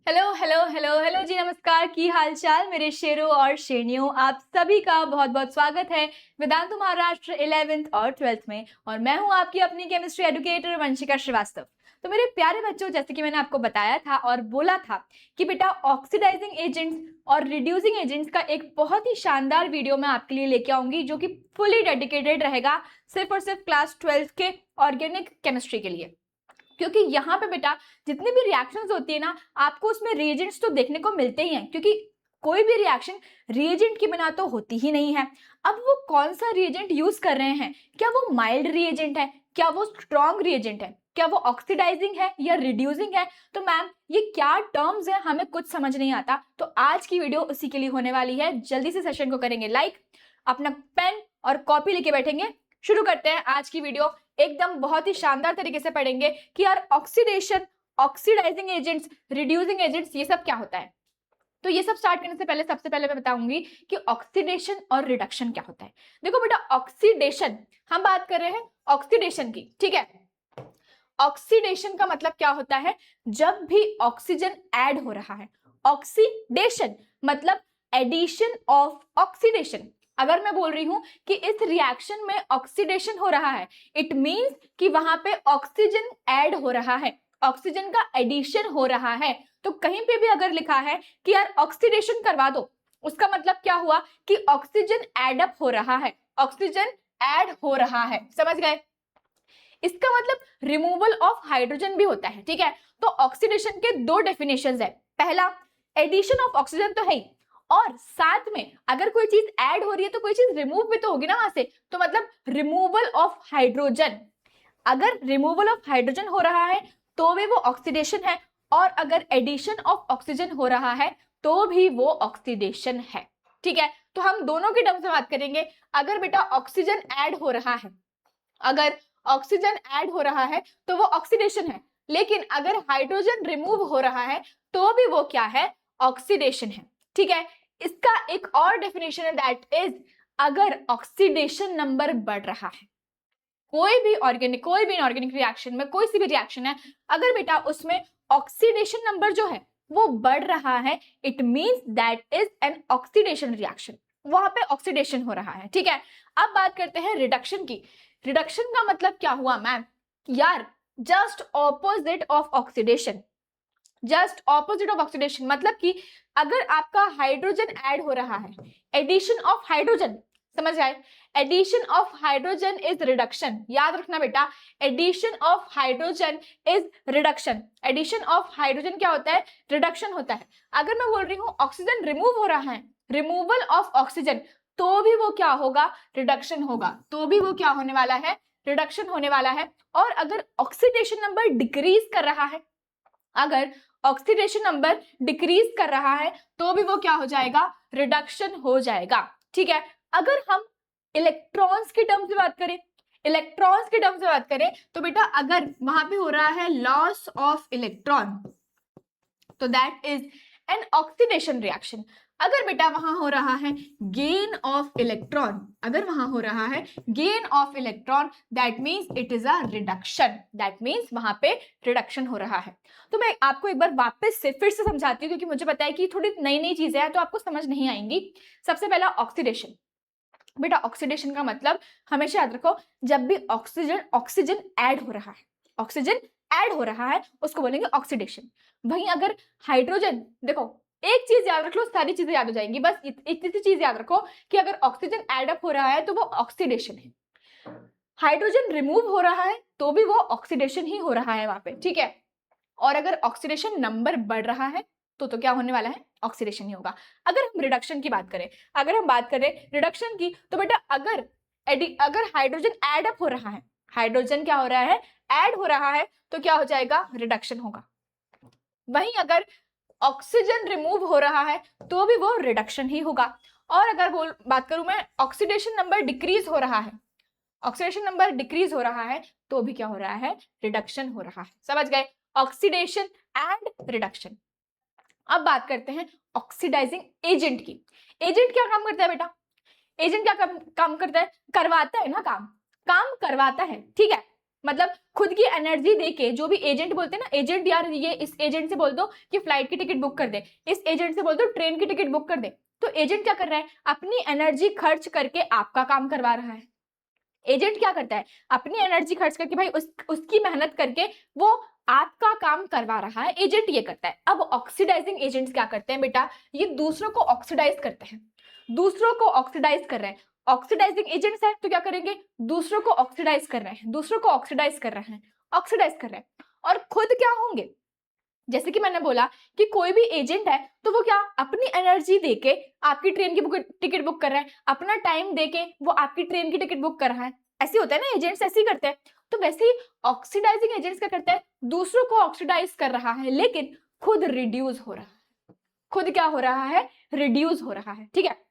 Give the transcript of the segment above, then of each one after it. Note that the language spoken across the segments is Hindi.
हेलो हेलो हेलो हेलो जी, नमस्कार। की हाल चाल मेरे शेरों और शेरनियों, आप सभी का बहुत बहुत स्वागत है वेदांतु महाराष्ट्र 11th और 12th में। और मैं हूं आपकी अपनी केमिस्ट्री एडुकेटर वंशिका श्रीवास्तव। तो मेरे प्यारे बच्चों, जैसे कि मैंने आपको बताया था और बोला था कि बेटा ऑक्सीडाइजिंग एजेंट्स और रिड्यूसिंग एजेंट्स का एक बहुत ही शानदार वीडियो मैं आपके लिए लेके आऊंगी, जो कि फुली डेडिकेटेड रहेगा सिर्फ और सिर्फ क्लास 12th के ऑर्गेनिक केमिस्ट्री के लिए। क्योंकि यहाँ पे बेटा जितनी भी रिएक्शंस होती है ना, आपको उसमें रिएजेंट्स तो देखने को मिलते ही हैं, क्योंकि कोई भी रिएक्शन रिएजेंट के बिना तो होती ही नहीं है। अब वो कौन सा रिएजेंट यूज कर रहे हैं, क्या वो माइल्ड रिएजेंट है, क्या वो स्ट्रॉन्ग रिएजेंट है, क्या वो ऑक्सीडाइजिंग है या रिड्यूसिंग है। तो मैम ये क्या टर्म्स है, हमें कुछ समझ नहीं आता। तो आज की वीडियो उसी के लिए होने वाली है। जल्दी से सेशन को करेंगे लाइक, अपना पेन और कॉपी लेके बैठेंगे। शुरू करते हैं आज की वीडियो। एकदम बहुत ही शानदार तरीके से पढ़ेंगे कि यार oxidation, oxidising agents, reducing agents, ये सब क्या होता है। तो ये सब स्टार्ट करने से पहले सबसे पहले मैं बताऊंगी कि ऑक्सीडेशन और रिडक्शन क्या होता है। देखो बेटा, ऑक्सीडेशन, हम बात कर रहे हैं ऑक्सीडेशन की, ठीक है। ऑक्सीडेशन का मतलब क्या होता है, जब भी ऑक्सीजन ऐड हो रहा है। ऑक्सीडेशन मतलब एडिशन ऑफ ऑक्सीडेशन। अगर मैं बोल रही हूं कि इस रिएक्शन में ऑक्सीडेशन हो रहा है, इट मींस कि वहां पे ऑक्सीजन ऐड हो रहा है, ऑक्सीजन का एडिशन हो रहा है। तो कहीं पे भी अगर लिखा है कि यार ऑक्सीडेशन करवा दो, उसका मतलब क्या हुआ कि ऑक्सीजन एड अप हो रहा है, ऑक्सीजन ऐड हो रहा है। समझ गए। इसका मतलब रिमूवल ऑफ हाइड्रोजन भी होता है, ठीक है। तो ऑक्सीडेशन के दो डेफिनेशंस है। पहला, एडिशन ऑफ ऑक्सीजन तो है ही, और साथ में अगर कोई चीज ऐड हो रही है तो कोई चीज रिमूव भी तो होगी ना वहां से। तो मतलब रिमूवल ऑफ हाइड्रोजन। अगर रिमूवल ऑफ हाइड्रोजन हो रहा है तो भी वो ऑक्सीडेशन है, और अगर एडिशन ऑफ ऑक्सीजन हो रहा है तो भी वो ऑक्सीडेशन है, ठीक है। तो हम दोनों के टर्म्स में बात करेंगे। अगर बेटा ऑक्सीजन ऐड हो रहा है, अगर ऑक्सीजन ऐड हो रहा है तो वो ऑक्सीडेशन है, लेकिन अगर हाइड्रोजन रिमूव हो रहा है तो भी वो क्या है, ऑक्सीडेशन है, ठीक है। इसका एक और डेफिनेशन है, दैट इज अगर ऑक्सीडेशन नंबर बढ़ रहा है, कोई भी ऑर्गेनिक, कोई भी इनऑर्गेनिक रिएक्शन में, कोई सी भी रिएक्शन है, अगर बेटा उसमें ऑक्सीडेशन नंबर जो है वो बढ़ रहा है, it means that is an oxidation reaction, वहां पे ऑक्सीडेशन हो रहा है, ठीक है। अब बात करते हैं रिडक्शन की। रिडक्शन का मतलब क्या हुआ मैम, यार just opposite of oxidation. Just opposite of oxidation मतलब कि अगर आपका हाइड्रोजन ऐड हो रहा है, एडिशन ऑफ हाइड्रोजन, समझ आए। Addition of hydrogen is reduction, याद रखना बेटा, addition of hydrogen is reduction. Addition of hydrogen क्या होता है, रिडक्शन होता है। अगर मैं बोल रही हूं ऑक्सीजन रिमूव हो रहा है, रिमूवल ऑफ ऑक्सीजन, तो भी वो क्या होगा, रिडक्शन होगा, तो भी वो क्या होने वाला है, रिडक्शन होने वाला है। और अगर ऑक्सीडेशन नंबर डिक्रीज कर रहा है, अगर ऑक्सीडेशन नंबर डिक्रीज कर रहा है तो भी वो क्या हो जाएगा, रिडक्शन हो जाएगा, ठीक है। अगर हम इलेक्ट्रॉन्स की टर्म्स में बात करें, इलेक्ट्रॉन्स की टर्म्स में बात करें तो बेटा अगर वहां पे हो रहा है लॉस ऑफ इलेक्ट्रॉन, तो that is an oxidation reaction. अगर बेटा वहां हो रहा है गेन ऑफ इलेक्ट्रॉन, अगर वहां हो रहा है gain of electron, that means it is a reduction, that means वहां पे रिडक्शन हो रहा है। तो मैं आपको एक बार वापस से फिर से समझाती हूँ, क्योंकि मुझे पता है कि थोड़ी नई नई चीजें हैं तो आपको समझ नहीं आएंगी। सबसे पहला ऑक्सीडेशन। बेटा ऑक्सीडेशन का मतलब हमेशा याद रखो, जब भी ऑक्सीजन ऑक्सीजन ऐड हो रहा है, ऑक्सीजन ऐड हो रहा है उसको बोलेंगे ऑक्सीडेशन। वहीं अगर हाइड्रोजन, देखो एक चीज याद रख लो, सारी चीजें याद हो जाएंगी, बस इतनी सी चीज याद रखो कि अगर ऑक्सीजन ऐड अप हो रहा है तो वो ऑक्सीडेशन है, हाइड्रोजन रिमूव हो रहा है तो भी वो ऑक्सीडेशन ही हो रहा है वहां पे, ठीक है। और अगर ऑक्सीडेशन नंबर बढ़ रहा है तो क्या होने वाला है, ऑक्सीडेशन ही होगा। अगर हम रिडक्शन की बात करें, अगर हम बात करें रिडक्शन की, तो बेटा अगर हाइड्रोजन ऐड अप हो रहा है, हाइड्रोजन क्या हो रहा है, ऐड हो रहा है, तो क्या हो जाएगा, रिडक्शन होगा। वहीं अगर ऑक्सीजन रिमूव हो रहा है तो भी वो रिडक्शन ही होगा। और अगर बात करूं मैं, ऑक्सीडेशन नंबर डिक्रीज हो रहा है, ऑक्सीडेशन नंबर डिक्रीज हो रहा है तो भी क्या हो रहा है, रिडक्शन हो रहा है। समझ गए, ऑक्सीडेशन एंड रिडक्शन। अब बात करते हैं ऑक्सीडाइजिंग एजेंट की। एजेंट क्या काम करता है बेटा, एजेंट क्या काम करता है, करवाता है ना, काम काम करवाता है, ठीक है। मतलब खुद की एनर्जी देके, जो भी एजेंट बोलते हैं ना, एजेंट यार ये इस एजेंट से बोल दो कि फ्लाइट की टिकट बुक कर दे, इस एजेंट से बोल दो ट्रेन की टिकट बुक कर दे, तो एजेंट क्या कर रहा है, अपनी एनर्जी खर्च करके आपका काम करवा रहा है। एजेंट क्या करता है, अपनी एनर्जी खर्च करके भाई उसकी मेहनत करके वो आपका काम करवा रहा है, एजेंट ये करता है। अब ऑक्सीडाइजिंग एजेंट्स क्या करते हैं बेटा, ये दूसरों को ऑक्सीडाइज करते हैं, दूसरों को ऑक्सीडाइज कर रहे हैं। ऑक्सीडाइजिंग एजेंट्स है तो क्या करेंगे, दूसरों को ऑक्सीडाइज कर रहे हैं, दूसरों को ऑक्सीडाइज कर रहे हैं, ऑक्सीडाइज कर रहे हैं, और खुद क्या होंगे, जैसे कि मैंने बोला कि कोई भी एजेंट है तो वो क्या अपनी एनर्जी देके आपकी ट्रेन की टिकट बुक कर रहा है, अपना टाइम देके वो आपकी ट्रेन की टिकट बुक कर रहा है। ऐसे होता है ना, एजेंट्स ऐसे ही करते हैं। तो वैसे ही ऑक्सीडाइजिंग एजेंट्स क्या करते हैं, दूसरों को ऑक्सीडाइज कर रहा है, लेकिन खुद रिड्यूस हो रहा है, खुद क्या हो रहा है, रिड्यूस हो रहा है। ठीक है,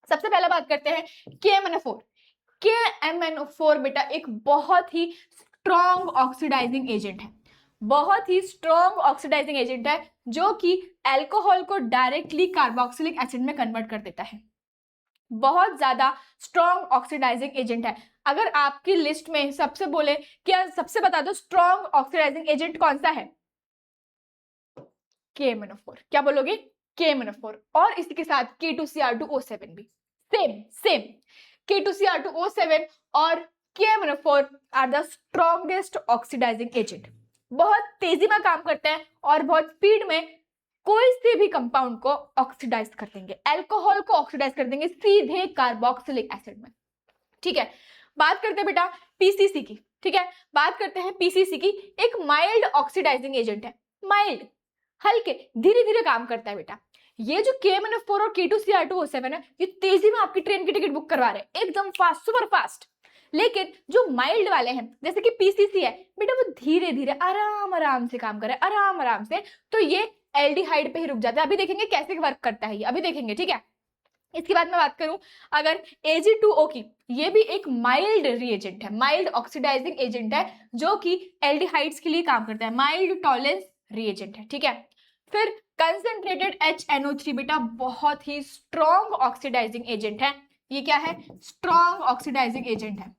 सबसे पहले बात करते हैं KMnO4। KMnO4 बेटा एक बहुत ही स्ट्रॉन्ग ऑक्सीडाइजिंग एजेंट है, बहुत ही स्ट्रॉन्ग ऑक्सीडाइजिंग एजेंट है, जो कि अल्कोहल को डायरेक्टली कार्बोक्सिलिक एसिड में कन्वर्ट कर देता है। बहुत ज्यादा स्ट्रॉन्ग ऑक्सीडाइजिंग एजेंट है। अगर आपकी लिस्ट में सबसे बोले क्या, सबसे बता दो स्ट्रॉन्ग ऑक्सीडाइजिंग एजेंट कौन सा है, KMnO4। क्या बोलोगे, KMnO4। और इसी के साथ K2Cr2O7 भी सेम K2Cr2O7 और KMnO4 are the strongest oxidising agent. बहुत तेजी में काम करते हैं और बहुत स्पीड में कोई से भी कंपाउंड को ऑक्सीडाइज कर देंगे, अल्कोहल को ऑक्सीडाइज कर देंगे सीधे कार्बोक्सिलिक एसिड में। ठीक है, बात करते हैं बेटा PCC की। ठीक है, बात करते हैं PCC की। एक माइल्ड ऑक्सीडाइजिंग एजेंट है, माइल्ड, हल्के, धीरे धीरे काम करता है बेटा। ये जो KMnO4 और K2Cr2O7 है, ये तेजी में आपकी ट्रेन की टिकट बुक करवा रहे हैं, एकदम फास्ट, सुपर फास्ट। लेकिन जो माइल्ड वाले हैं जैसे कि PCC है बेटा, वो धीरे धीरे आराम आराम से काम कर रहे हैं, आराम आराम से, तो ये एल्डिहाइड पे ही रुक जाता है। अभी देखेंगे कैसे वर्क करता है ये, अभी देखेंगे। ठीक है, इसके बाद मैं बात करूं अगर Ag2O की, ये भी एक माइल्ड रिएजेंट है, माइल्ड ऑक्सीडाइजिंग एजेंट है, जो कि एल्डिहाइड्स के लिए काम करता है, माइल्ड टॉलेंस रिएजेंट है। ठीक है, फिर कंसंट्रेटेड HNO3 बेटा बहुत ही स्ट्रॉन्ग ऑक्सीडाइजिंग एजेंट है। ये क्या है, स्ट्रॉन्ग ऑक्सीडाइजिंग एजेंट है।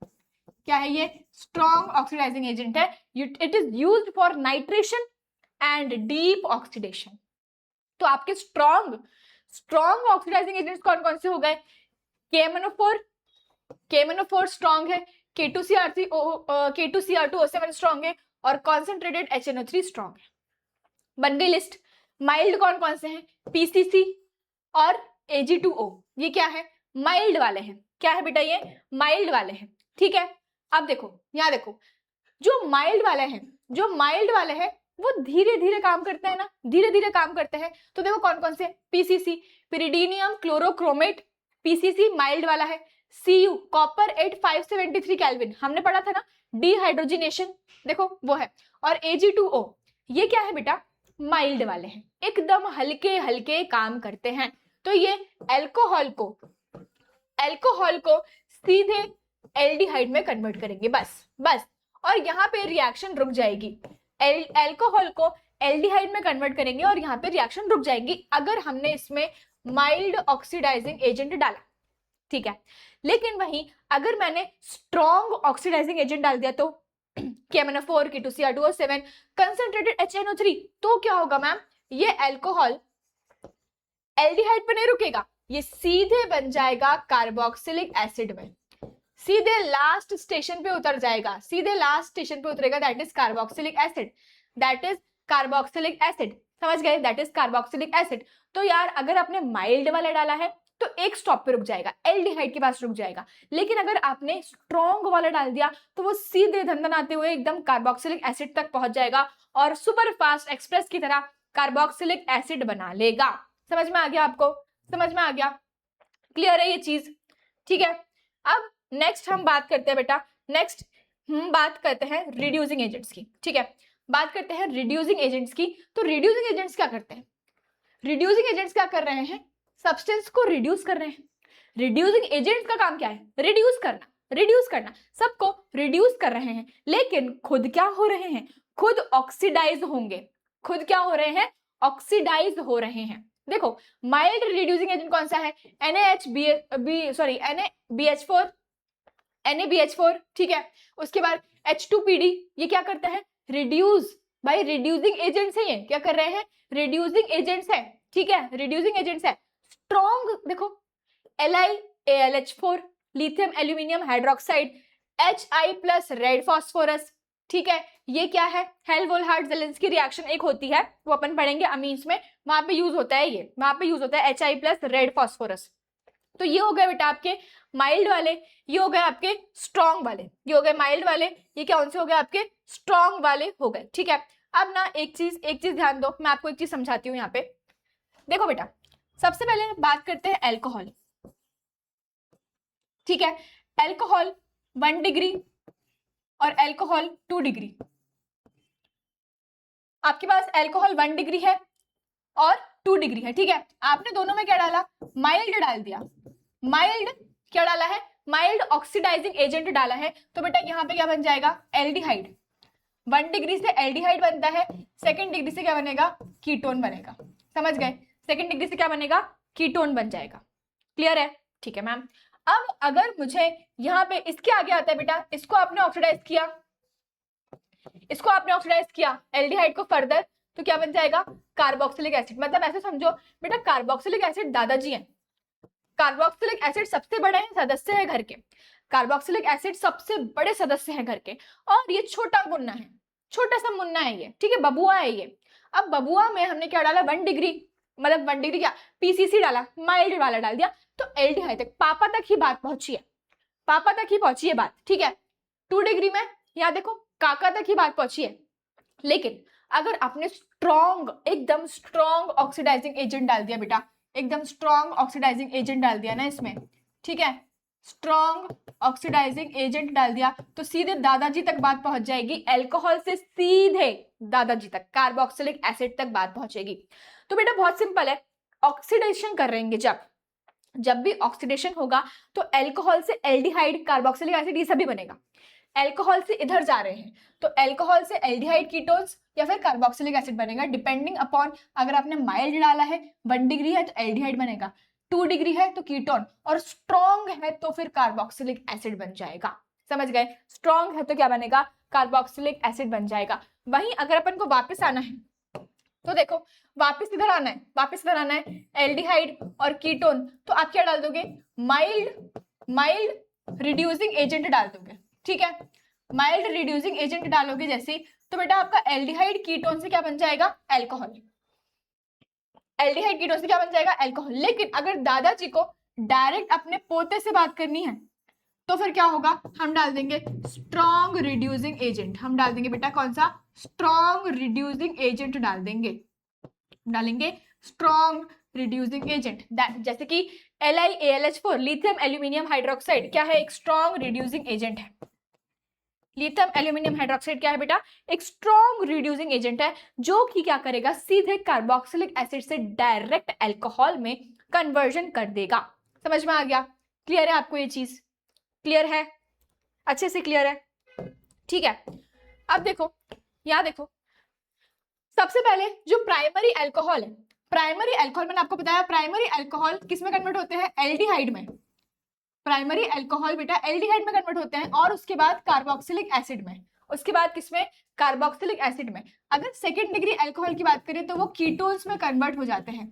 क्या है ये, स्ट्रॉन्ग ऑक्सीडाइजिंग एजेंट है। It is used for nitration and deep oxidation. तो आपके स्ट्रॉन्ग ऑक्सीडाइजिंग एजेंट्स कौन कौन से हो गए, KMnO4 स्ट्रॉन्ग है, K2Cr2O7 स्ट्रॉन्ग है, और कॉन्सेंट्रेटेड HNO3 स्ट्रॉन्ग है। बन गई लिस्ट। माइल्ड कौन कौन से हैं, PCC और Ag2O, ये क्या है, माइल्ड वाले हैं। क्या है बेटा, ये माइल्ड वाले हैं। ठीक है, अब देखो यहां देखो, जो माइल्ड वाले हैं वो धीरे धीरे काम करते हैं ना, धीरे धीरे काम करते हैं। तो देखो कौन कौन से, PCC पिरिडीनियम क्लोरोक्रोमेट, PCC माइल्ड वाला है। Cu कॉपर 8573 केल्विन, हमने पढ़ा था ना, डिहाइड्रोजिनेशन, देखो वो है। और Ag2O ये क्या है बेटा, माइल्ड वाले हैं, एकदम हल्के हल्के काम करते हैं। तो ये अल्कोहल को सीधे एल्डिहाइड में कन्वर्ट करेंगे, बस। और यहाँ पे रिएक्शन रुक जाएगी, अल्कोहल को एल्डिहाइड में कन्वर्ट करेंगे और यहाँ पे रिएक्शन रुक जाएगी अगर हमने इसमें माइल्ड ऑक्सीडाइजिंग एजेंट डाला। ठीक है, लेकिन वहीं अगर मैंने स्ट्रॉन्ग ऑक्सीडाइजिंग एजेंट डाल दिया तो KMnO4, K2Cr2O7, कंसंट्रेटेड HNO3, तो क्या होगा मैम, ये अल्कोहल एल्डिहाइड पे नहीं रुकेगा, ये सीधे बन जाएगा कार्बोक्सिलिक एसिड में, सीधे लास्ट स्टेशन पे उतर जाएगा, सीधे लास्ट स्टेशन पे उतरेगा, दैट इज कार्बोक्सिलिक एसिड, समझ गए, दैट इज कार्बोक्सिलिक एसिड। तो यार अगर आपने माइल्ड वाला डाला है तो एक स्टॉप पे रुक जाएगा, एल्डिहाइड के पास रुक जाएगा। लेकिन अगर आपने स्ट्रॉन्ग वाला डाल दिया तो वो सीधे धंधनाते हुए एकदम कार्बोक्सिलिक एसिड तक पहुंच जाएगा और सुपर फास्ट एक्सप्रेस की तरह कार्बोक्सिलिक एसिड बना लेगा। समझ में आ गया आपको, समझ में आ गया, क्लियर है ये चीज। ठीक है, अब नेक्स्ट हम बात करते हैं बेटा, नेक्स्ट हम बात करते हैं रिड्यूसिंग एजेंट्स की। ठीक है, बात करते हैं रिड्यूसिंग एजेंट्स की। तो रिड्यूसिंग एजेंट्स क्या करते हैं, रिड्यूसिंग एजेंट्स क्या कर रहे हैं, सब्सटेंस को रिड्यूस कर रहे हैं। रिड्यूसिंग एजेंट्स का काम क्या है, रिड्यूस करना, सबको रिड्यूस कर रहे हैं, लेकिन खुद क्या हो रहे हैं, खुद ऑक्सीडाइज होंगे, खुद क्या हो रहे हैं, ऑक्सीडाइज हो रहे हैं। देखो माइल्ड रिड्यूसिंग एजेंट कौन सा है, NaBH4 NaBH4, ठीक है। उसके बाद H2PD, ये क्या करता है, रिड्यूस, भाई रिड्यूसिंग एजेंट्स है, ये क्या कर रहे हैं, रिड्यूसिंग एजेंट्स है, ठीक है, रिड्यूसिंग एजेंट्स है। स्ट्रॉन्ग देखो LiAlH4, lithium aluminium hydroxide, Hi plus red phosphorus, ठीक है। ये क्या है, हेल्महोल्ट्ज-जेलेंस्की रिएक्शन एक होती है, वो अपन पढ़ेंगे अमीन्स में, वहां पे यूज होता है, ये वहां पे यूज होता है Hi प्लस रेड फॉस्फोरस। तो ये हो गए बेटा आपके माइल्ड वाले, ये हो गए आपके स्ट्रॉन्ग वाले, ये हो गए माइल्ड वाले, ये कौन से हो गए आपके स्ट्रॉन्ग वाले हो गए, ठीक है। अब ना एक चीज ध्यान दो, मैं आपको एक चीज समझाती हूँ यहाँ पे। देखो बेटा, सबसे पहले बात करते हैं एल्कोहल, ठीक है। एल्कोहल 1 डिग्री और एल्कोहल 2 डिग्री। आपके पास एल्कोहल 1 डिग्री है और 2 डिग्री है, ठीक है। आपने दोनों में क्या डाला, माइल्ड डाल दिया, माइल्ड क्या डाला है, माइल्ड ऑक्सीडाइजिंग एजेंट डाला है, तो बेटा यहाँ पे क्या बन जाएगा, एल्डिहाइड। 1 डिग्री से एल्डिहाइड बनता है, 2nd डिग्री से क्या बनेगा, कीटोन बनेगा, समझ गए। 2nd डिग्री से क्या बनेगा, कीटोन बन जाएगा, क्लियर है, ठीक है मैम। अब अगर मुझे यहाँ पे इसके आगे आता है बेटा, इसको आपने ऑक्सीडाइज किया, इसको आपने ऑक्सीडाइज किया एल्डिहाइड को फर्दर, तो क्या बन जाएगा, कार्बोक्सिलिक एसिड। मतलब ऐसे समझो बेटा, कार्बोक्सिलिक एसिड दादाजी है, कार्बोक्सिलिक एसिड सबसे बड़े सदस्य है घर के, कार्बोक्सिलिक एसिड सबसे बड़े सदस्य है घर के, और ये छोटा मुन्ना है, छोटा सा मुन्ना है ये, ठीक है, बबुआ है ये। अब बबुआ में हमने क्या डाला, 1 डिग्री, मतलब 1 डिग्री क्या, PCC डाला, माइल्ड वाला डाल दिया, तो एल्डिहाइड तक, पापा तक ही बात पहुंची है, पापा तक ही पहुंची है बात, ठीक है। 2 डिग्री में यहाँ देखो काका तक ही बात पहुंची है। लेकिन अगर आपने स्ट्रॉन्ग, एकदम स्ट्रॉन्ग ऑक्सीडाइजिंग एजेंट डाल दिया बेटा, एकदम स्ट्रॉन्ग ऑक्सीडाइजिंग एजेंट डाल दिया ना इसमें, ठीक है, स्ट्रॉन्ग ऑक्सीडाइजिंग एजेंट डाल दिया, तो सीधे दादाजी तक बात पहुंच जाएगी, एल्कोहल से सीधे दादाजी तक, कार्बोक्सिलिक एसिड तक बात पहुंचेगी। तो बेटा बहुत सिंपल है, ऑक्सीडेशन कर रहेंगे जब भी ऑक्सीडेशन होगा तो एल्कोहल से एल्डिहाइड, कार्बोक्सिलिक एसिड, ये सभी बनेगा। एल्कोहल से इधर जा रहे हैं तो एल्कोहल से एल्डिहाइड कीटोन्स या फिर कार्बोक्सिलिक एसिड बनेगा, डिपेंडिंग अपॉन, अगर आपने माइल्ड डाला है 1 डिग्री है तो एल्डिहाइड बनेगा, 2 डिग्री है तो कीटोन, और स्ट्रॉन्ग है तो फिर कार्बोक्सिलिक एसिड बन जाएगा, समझ गए। स्ट्रॉन्ग है तो क्या बनेगा, कार्बोक्सिलिक एसिड बन जाएगा। वहीं अगर अपन को वापस आना है तो देखो, वापस इधर आना है, वापस इधर आना है, एल्डिहाइड और कीटोन, तो आप क्या डाल दोगे, माइल्ड रिड्यूसिंग एजेंट डाल दोगे, ठीक है। माइल्ड रिड्यूसिंग एजेंट डालोगे जैसे, तो बेटा आपका एल्डिहाइड कीटोन से क्या बन जाएगा, अल्कोहल, एल्डिहाइड कीटोन से क्या बन जाएगा, अल्कोहल। लेकिन अगर दादाजी को डायरेक्ट अपने पोते से बात करनी है तो फिर क्या होगा, हम डाल देंगे स्ट्रॉन्ग रिड्यूसिंग एजेंट, हम डाल देंगे बेटा कौन सा, स्ट्रॉन्ग रिड्यूसिंग एजेंट डाल देंगे, डालेंगे स्ट्रॉन्ग रिड्यूसिंग एजेंट, जैसे कि LiAlH4, लिथियम एल्यूमिनियम हाइड्रोक्साइड, क्या है, एक स्ट्रॉन्ग रिड्यूसिंग एजेंट है। लिथियम एल्यूमिनियम हाइड्रोक्साइड क्या है बेटा, एक स्ट्रॉन्ग रिड्यूसिंग एजेंट है, जो कि क्या करेगा, सीधे कार्बोक्सिलिक एसिड से डायरेक्ट अल्कोहल में कन्वर्जन कर देगा। समझ में आ गया, क्लियर है आपको ये चीज, क्लियर है, अच्छे से क्लियर है, ठीक है। अब देखो, यहां देखो, सबसे पहले जो प्राइमरी अल्कोहल है, प्राइमरी अल्कोहल मैंने आपको बताया, प्राइमरी अल्कोहल किस में कन्वर्ट होते हैं, एल्डिहाइड में, प्राइमरी अल्कोहल बेटा एल्डिहाइड में कन्वर्ट होते हैं, और उसके बाद कार्बोक्सिलिक एसिड में, उसके बाद किसमें, कार्बोक्सिलिक एसिड में। अगर 2nd डिग्री अल्कोहल की बात करें तो वो कीटोन्स में कन्वर्ट हो जाते हैं,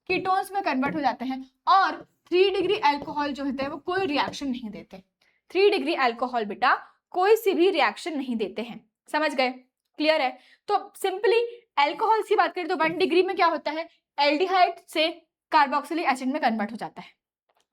कीटोन्स में कन्वर्ट हो जाते हैं, और 3 डिग्री अल्कोहल जो होते हैं वो कोई रिएक्शन नहीं देते, 3 डिग्री अल्कोहल बेटा कोई सी भी रिएक्शन नहीं देते हैं, समझ गए, क्लियर है। तो सिंपली अल्कोहल की बात करें तो 1 डिग्री में क्या होता है, एल्डिहाइड से कार्बोक्सिलिक एसिड में कन्वर्ट हो जाता है।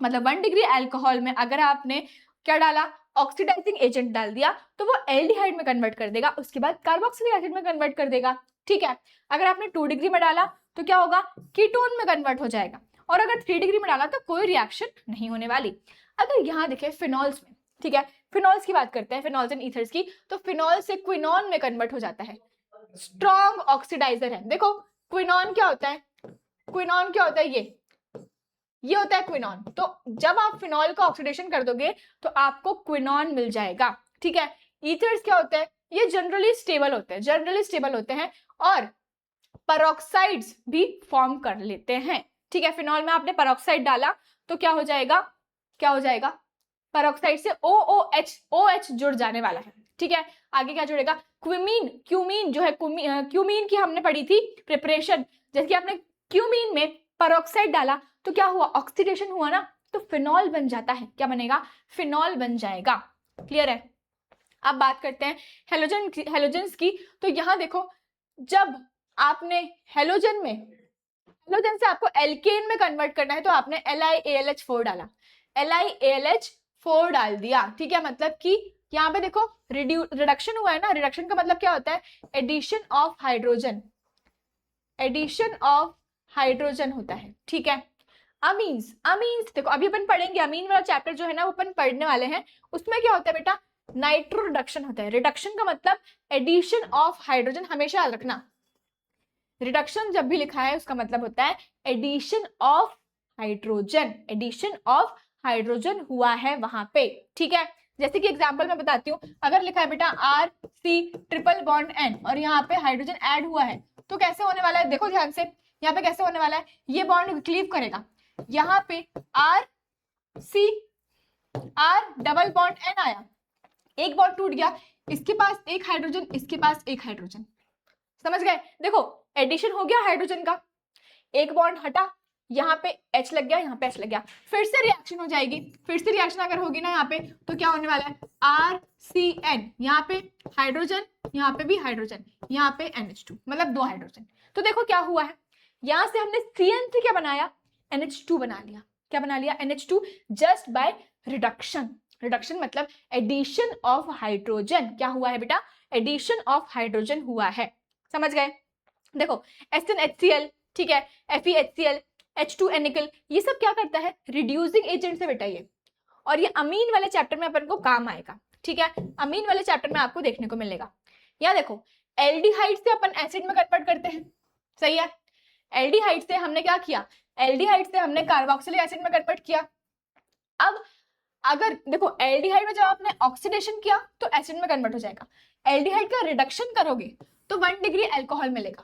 मतलब 1 डिग्री अल्कोहल में अगर आपने क्या डाला, ऑक्सीडाइजिंग एजेंट डाल दिया, तो वो एल्डिहाइड में कन्वर्ट कर देगा, उसके बाद कार्बोक्सिलिक एसिड में कन्वर्ट कर देगा, ठीक है। अगर आपने 2 डिग्री में डाला तो क्या होगा, कीटोन में कन्वर्ट हो जाएगा, और अगर 3 डिग्री में डाला तो कोई रिएक्शन नहीं होने वाली। अगर यहाँ देखें फिनॉल्स में, ठीक है, फिनॉल्स की बात करते हैं, फिनॉल्स एंड ईथर्स की, तो फिनॉल से क्विनॉन में कन्वर्ट हो जाता है, स्ट्रॉन्ग ऑक्सीडाइजर है। देखो क्विनॉन क्या होता है, क्विनॉन क्या होता है, ये होता है क्विनॉन। तो जब आप फिनॉल का ऑक्सीडेशन कर दोगे तो आपको क्विनॉन मिल जाएगा, ठीक है। ईथर्स क्या होता है, ये जनरली स्टेबल होते हैं, जनरली स्टेबल होते हैं, और पेरोक्साइड्स भी फॉर्म कर लेते हैं, ठीक है। फिनॉल में आपने पेरोक्साइड डाला तो क्या हो जाएगा, क्या हो जाएगा, पेरोक्साइड से OH जुड़ जाने वाला है, ठीक है। आगे क्या जुड़ेगा, क्यूमीन जो है, क्यूमीन की हमने पढ़ी थी प्रिपरेशन, जैसे कि आपने क्यूमीन में पेरोक्साइड डाला तो क्या हुआ, ऑक्सीडेशन हुआ ना, तो फिनॉल बन जाता है, क्या बनेगा, फिनॉल बन जाएगा। क्लियर है। अब बात करते हैं हेलोजन्स की। तो यहां देखो, जब आपने हेलोजन से आपको एल्केन में कन्वर्ट करना है तो आपने LiAlH4 डाला, LiAlH4 डाल दिया, ठीक है। मतलब कि यहाँ पे देखो रिडक्शन हुआ है ना, रिडक्शन का मतलब क्या होता है, एडिशन ऑफ हाइड्रोजन होता है, ठीक है। अमीन्स देखो, अभी अपन पढ़ेंगे अमीन वाला चैप्टर जो है ना, वो अपन पढ़ने वाले हैं। उसमें क्या होता है बेटा, नाइट्रो रिडक्शन होता है। रिडक्शन का मतलब एडिशन ऑफ हाइड्रोजन, हमेशा याद रखना, रिडक्शन जब भी लिखा है उसका मतलब होता है एडिशन ऑफ हाइड्रोजन हुआ है वहां पे, ठीक है। जैसे कि एग्जांपल मैं बताती हूँ, अगर लिखा है बेटा RC ट्रिपल बॉन्ड N और यहाँ पे हाइड्रोजन ऐड हुआ है, तो कैसे होने वाला है, देखो ध्यान से, यहाँ पे कैसे होने वाला है, ये बॉन्ड क्लीव करेगा, यहाँ पे R डबल बॉन्ड N आया, एक बॉन्ड टूट गया, इसके पास एक हाइड्रोजन, इसके पास एक हाइड्रोजन, समझ गए। देखो एडिशन हो गया हाइड्रोजन का, एक बॉन्ड हटा, यहाँ पे H लग गया, यहाँ पे H लग गया, फिर से रिएक्शन हो जाएगी, फिर से रिएक्शन अगर होगी ना यहाँ पे, तो क्या होने वाला है, RCN, यहाँ पे हाइड्रोजन, यहाँ पे भी हाइड्रोजन, यहाँ पे NH2, मतलब 2 हाइड्रोजन। तो देखो क्या हुआ है, यहाँ से हमने CN से क्या बनाया, NH2 बना लिया, क्या बना लिया, NH2, जस्ट बाय रिडक्शन मतलब एडिशन ऑफ हाइड्रोजन। क्या हुआ है बेटा, एडिशन ऑफ हाइड्रोजन हुआ है, समझ गए। देखो SnHCl, ठीक है, FeHCl, H2N निकल, ये सब क्या करता है, रिड्यूसिंग एजेंट से बेटा ये, और ये अमीन वाले चैप्टर में अपन को काम आएगा, ठीक है। अमीन वाले चैप्टर में आपको देखने को मिलेगा। यहाँ देखो एल्डिहाइड से अपन एसिड में कन्वर्ट करते हैं, सही है। एल्डिहाइड से हमने क्या किया, एल्डिहाइड से हमने कार्बोक्सिलिक एसिड में कन्वर्ट किया। अब अगर देखो एल्डिहाइड में जब आपने ऑक्सीडेशन किया तो एसिड में कन्वर्ट हो जाएगा, एल्डिहाइड का रिडक्शन करोगे तो 1 डिग्री अल्कोहल मिलेगा।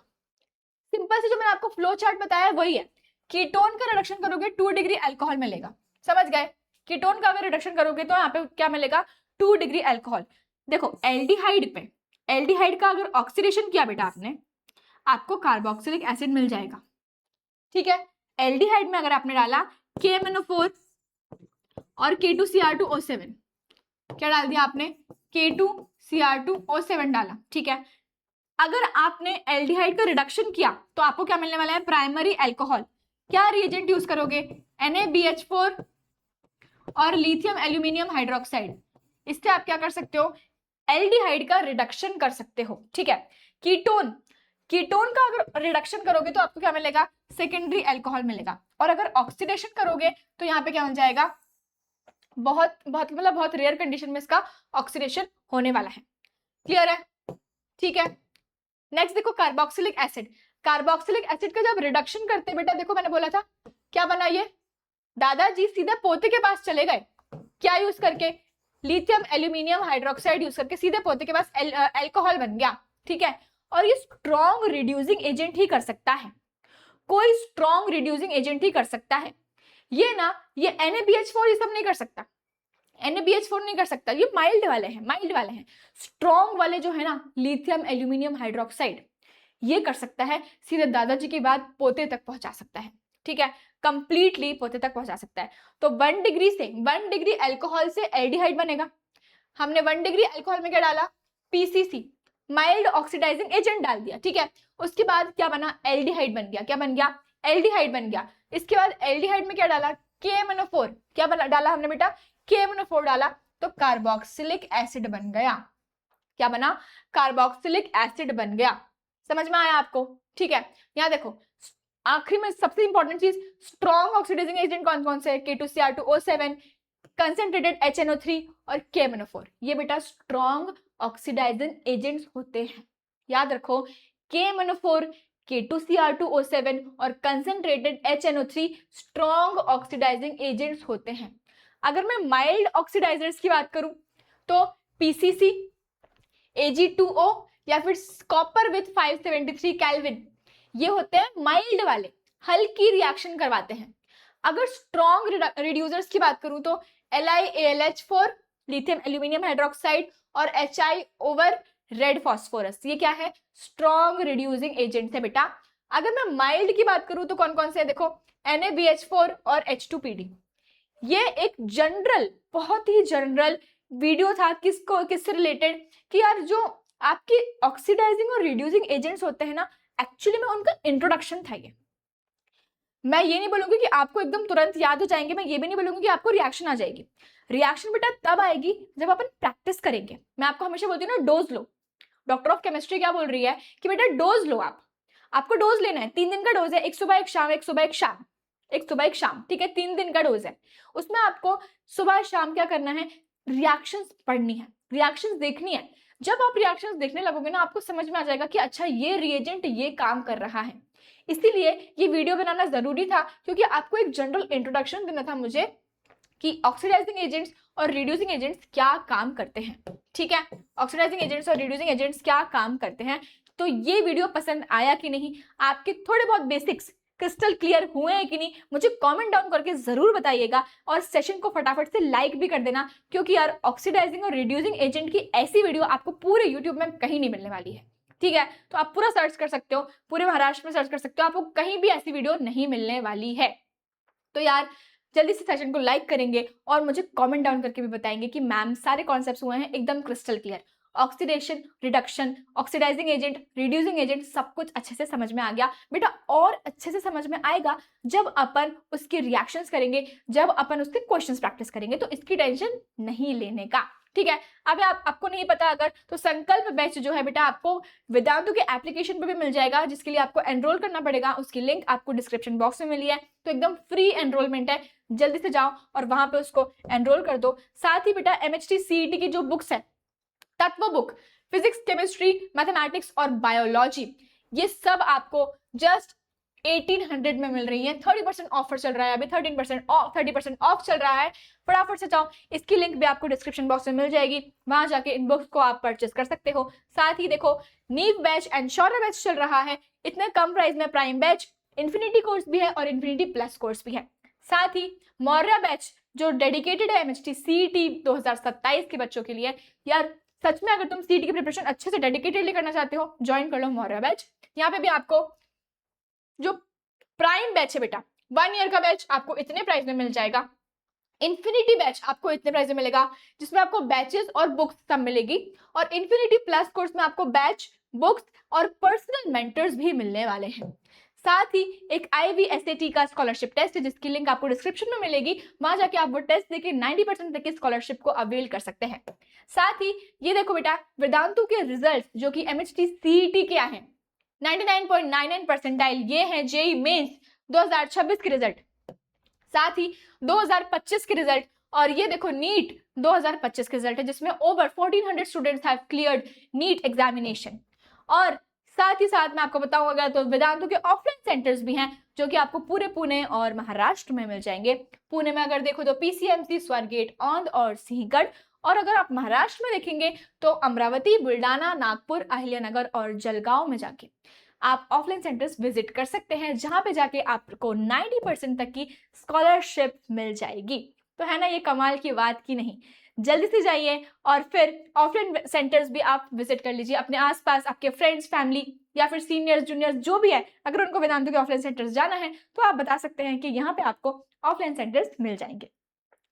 सिंपल से जो मैंने आपको फ्लो चार्ट बताया वही है, कीटोन का रिडक्शन करोगे 2 डिग्री अल्कोहल मिलेगा, समझ गए। कीटोन का अगर रिडक्शन करोगे तो यहाँ पे क्या मिलेगा, 2 डिग्री अल्कोहल। देखो एल्डिहाइड का अगर ऑक्सीडेशन किया बेटा आपने, आपको कार्बोक्सिलिक एसिड मिल जाएगा, ठीक है। एल्डिहाइड में अगर आपने डाला KMnO4 और K2Cr2O7, क्या डाल दिया आपने, K2Cr2O7 डाला, ठीक है। अगर आपने एल्डिहाइड का रिडक्शन किया तो आपको क्या मिलने वाला है, प्राइमरी अल्कोहल। क्या रिएजेंट यूज करोगे, NaBH4 और लिथियम एल्यूमिनियम हाइड्रोक्साइड, इससे आप क्या कर सकते हो, एल्डिहाइड का रिडक्शन कर सकते हो, ठीक है। कीटोन का अगर रिडक्शन करोगे तो आपको क्या मिलेगा, सेकेंडरी अल्कोहल मिलेगा। और अगर ऑक्सीडेशन करोगे तो यहाँ पे क्या मिल जाएगा, बहुत रेयर कंडीशन में इसका ऑक्सीडेशन होने वाला है। क्लियर है, ठीक है। नेक्स्ट देखो कार्बोक्सिलिक एसिड का जब रिडक्शन करते हैं बेटा, देखो मैंने बोला था क्या बना, ये दादाजी सीधे पोते के पास चले गए, क्या यूज करके, लिथियम एल्यूमिनियम हाइड्रोक्साइड यूज करके सीधे पोते के पास अल्कोहल बन गया, ठीक है। और ये स्ट्रॉन्ग रिड्यूसिंग एजेंट ही कर सकता है, कोई स्ट्रॉन्ग रिड्यूसिंग एजेंट ही कर सकता है। ये NaBH4 ये सब नहीं कर सकता, NaBH4 नहीं कर सकता, ये माइल्ड वाले हैं। स्ट्रॉन्ग वाले जो है ना, लिथियम एल्यूमिनियम हाइड्रोक्साइड, ये कर सकता है, सीधे दादाजी के बाद पोते तक पहुंचा सकता है, ठीक है, कंप्लीटली पोते तक पहुंचा सकता है। तो 1 डिग्री अल्कोहल से एल्डिहाइड बनेगा। हमने 1 डिग्री अल्कोहल में क्या डाला, PCC, माइल्ड ऑक्सीडाइजिंग एजेंट डाल दिया, ठीक है। उसके बाद क्या बना, एल्डिहाइड बन गया, क्या बन गया, एल्डिहाइड बन गया। इसके बाद एल्डिहाइड में क्या डाला, KMnO4, क्या डाला हमने बेटा, KMnO4 डाला, तो कार्बोक्सिलिक एसिड बन गया। क्या बना, कार्बोक्सिलिक एसिड बन गया। समझ में आया आपको, ठीक है। यहाँ देखो आखिरी में सबसे इंपॉर्टेंट चीज, स्ट्रॉन्ग ऑक्सीडाइजिंग एजेंट कौन कौन से, K2Cr2O7, कंसेंट्रेटेड HNO3 और KMnO4, ये बेटा स्ट्रॉन्ग ऑक्सीडाइजिंग एजेंट्स होते हैं। याद रखो, KMnO4, K2Cr2O7 और concentrated HNO3 strong oxidising agents होते हैं। अगर मैं माइल्ड ऑक्सीडाइजर्स की बात करूं तो PCC, Ag2O या फिर कॉपर विथ 573 केल्विन, ये होते हैं माइल्ड वाले, हल्की रिएक्शन करवाते हैं। अगर स्ट्रॉन्ग रिड्यूसर्स की बात करूं तो LiAlH4 लिथियम एल्यूमिनियम हाइड्रोक्साइड और HI ओवर रेड फॉस्फोरस, ये क्या है, स्ट्रॉन्ग रिड्यूसिंग एजेंट है बेटा। अगर मैं माइल्ड की बात करूं तो कौन कौन से है, देखो NaBH4 और H2PD। ये एक जनरल, बहुत ही जनरल वीडियो था, किससे रिलेटेड, कि यार जो आपके ऑक्सीडाइजिंग और रिड्यूसिंग एजेंट्स होते हैं ना, एक्चुअली में उनका इंट्रोडक्शन था ये। मैं ये नहीं बोलूंगी कि आपको एकदम तुरंत याद हो जाएंगे, मैं ये भी नहीं बोलूंगी कि आपको रिएक्शन आ जाएगी। रिएक्शन बेटा तब आएगी जब अपन प्रैक्टिस करेंगे। मैं आपको हमेशा बोलती हूँ ना, dose low. Doctor of chemistry क्या बोल रही है कि बेटा डोज लो, आपको डोज लेना है। 3 दिन का डोज है, एक सुबह एक शाम, एक सुबह एक शाम, एक सुबह एक शाम, ठीक है, 3 दिन का डोज है। उसमें आपको सुबह शाम क्या करना है, रिएक्शंस पढ़नी है, रिएक्शंस देखनी है। जब आप रिएक्शंस देखने लगोगे ना, आपको समझ में आ जाएगा कि अच्छा ये रिएजेंट ये काम कर रहा है। इसीलिए ये वीडियो बनाना जरूरी था, क्योंकि आपको एक जनरल इंट्रोडक्शन देना था मुझे कि ऑक्सीडाइजिंग एजेंट्स और रिड्यूसिंग एजेंट्स क्या काम करते हैं। ठीक है, ऑक्सीडाइजिंग एजेंट्स और रिड्यूसिंग एजेंट्स क्या काम करते हैं। तो ये वीडियो पसंद आया कि नहीं, आपके थोड़े बहुत बेसिक्स क्रिस्टल क्लियर हुए हैं कि नहीं, मुझे कमेंट डाउन करके जरूर बताइएगा। और सेशन को फटाफट से लाइक भी कर देना, क्योंकि यार ऑक्सीडाइजिंग और रिड्यूसिंग एजेंट की ऐसी वीडियो आपको पूरे यूट्यूब में कहीं नहीं मिलने वाली है। ठीक है, तो आप पूरा सर्च कर सकते हो, पूरे महाराष्ट्र में सर्च कर सकते हो, आपको कहीं भी ऐसी वीडियो नहीं मिलने वाली है। तो यार जल्दी से सेशन को लाइक करेंगे और मुझे कमेंट डाउन करके भी बताएंगे कि मैम सारे कॉन्सेप्ट्स हुए हैं एकदम crystal clear. Oxidation, reduction, oxidising agent, reducing agent, सब कुछ अच्छे से समझ में आ गया बेटा। और अच्छे से समझ में आएगा जब अपन उसके रिएक्शंस करेंगे, जब अपन उसके क्वेश्चंस प्रैक्टिस करेंगे। तो इसकी टेंशन नहीं लेने का, ठीक है। अब आपको नहीं पता अगर, तो संकल्प बैच जो है बेटा आपको वेदांतु के एप्लीकेशन पे भी मिल जाएगा, जिसके लिए आपको एनरोल करना पड़ेगा। उसकी लिंक आपको डिस्क्रिप्शन बॉक्स में मिली है, तो एकदम फ्री एनरोलमेंट है, जल्दी से जाओ और वहां पे उसको एनरोल कर दो। साथ ही बेटा MHT CET की जो बुक्स है, तत्व बुक, फिजिक्स, केमिस्ट्री, मैथमेटिक्स और बायोलॉजी, ये सब आपको जस्ट 1800 में मिल रही है। 30% ऑफर चल रहा है अभी, 30% ऑफ चल रहा है। फटाफट से जाओ, इसकी लिंक भी आपको डिस्क्रिप्शन बॉक्स में मिल जाएगी, वहां जाके इन बुक्स को आप परचेस कर सकते हो। साथ ही देखो नीव बैच एंड शौर्य बैच चल रहा है इतने कम प्राइस में। प्राइम बैच, इन्फिनिटी कोर्स भी है और इन्फिनिटी प्लस कोर्स भी है। साथ ही मौर्य बैच जो डेडिकेटेड है MHT CET 2027 के बच्चों के लिए। यार सच में अगर तुम CET की प्रिपरेशन अच्छे से डेडिकेटेडली करना चाहते हो, ज्वाइन कर लो मौर्य बैच। यहाँ पे भी आपको जो प्राइम बैच है बेटा, 1 ईयर का बैच आपको इतने प्राइस में मिल जाएगा। इन्फिनिटी बैच आपको इतने प्राइस में मिलेगा, जिसमें आपको बैचेस और बुक्स सब मिलेगी। और इन्फिनिटी प्लस कोर्स में आपको बैच, बुक्स और पर्सनल मेंटर्स भी मिलने वाले हैं। साथ ही एक IVSAT का स्कॉलरशिप टेस्ट है, जिसकी लिंक आपको डिस्क्रिप्शन में मिलेगी, वहां जाके आप वो टेस्ट देके 90% तक की स्कॉलरशिप को अवेल कर सकते हैं। साथ ही ये देखो बेटा, वेदांतु के रिजल्ट जो कि MHT CET के हैं, 99.99 परसेंटाइल, ये है JEE मेंस 2026 के रिजल्ट। साथ ही 2025 के रिजल्ट, और ये देखो नीट 2025 के रिजल्ट है, जिसमें over 1400 students have cleared NEET examination. और साथ ही साथ मैं आपको बताऊं अगर, तो वेदांतु के ऑफलाइन सेंटर्स भी हैं, जो कि आपको पूरे पुणे और महाराष्ट्र में मिल जाएंगे। पुणे में अगर देखो तो PCMC, स्वारगेट, औंध और सिंहगढ़। और अगर आप महाराष्ट्र में देखेंगे तो अमरावती, बुल्डाना, नागपुर, अहिल्यानगर और जलगांव में जाके आप ऑफलाइन सेंटर्स विजिट कर सकते हैं, जहां पे जाके आपको 90% तक की स्कॉलरशिप मिल जाएगी। तो है ना ये कमाल की बात की नहीं। जल्दी से जाइए और फिर ऑफलाइन सेंटर्स भी आप विजिट कर लीजिए। अपने आसपास आपके फ्रेंड्स, फैमिली या फिर सीनियर्स, जूनियर्स जो भी है, अगर उनको वेदांतु के ऑफलाइन सेंटर्स जाना है तो आप बता सकते हैं कि यहाँ पे आपको ऑफलाइन सेंटर्स मिल जाएंगे।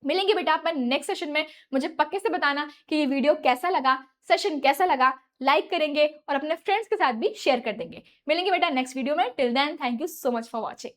मिलेंगे बेटा अपन नेक्स्ट सेशन में। मुझे पक्के से बताना कि ये वीडियो कैसा लगा, सेशन कैसा लगा, लाइक करेंगे और अपने फ्रेंड्स के साथ भी शेयर कर देंगे। मिलेंगे बेटा नेक्स्ट वीडियो में। Till then thank you so much for watching.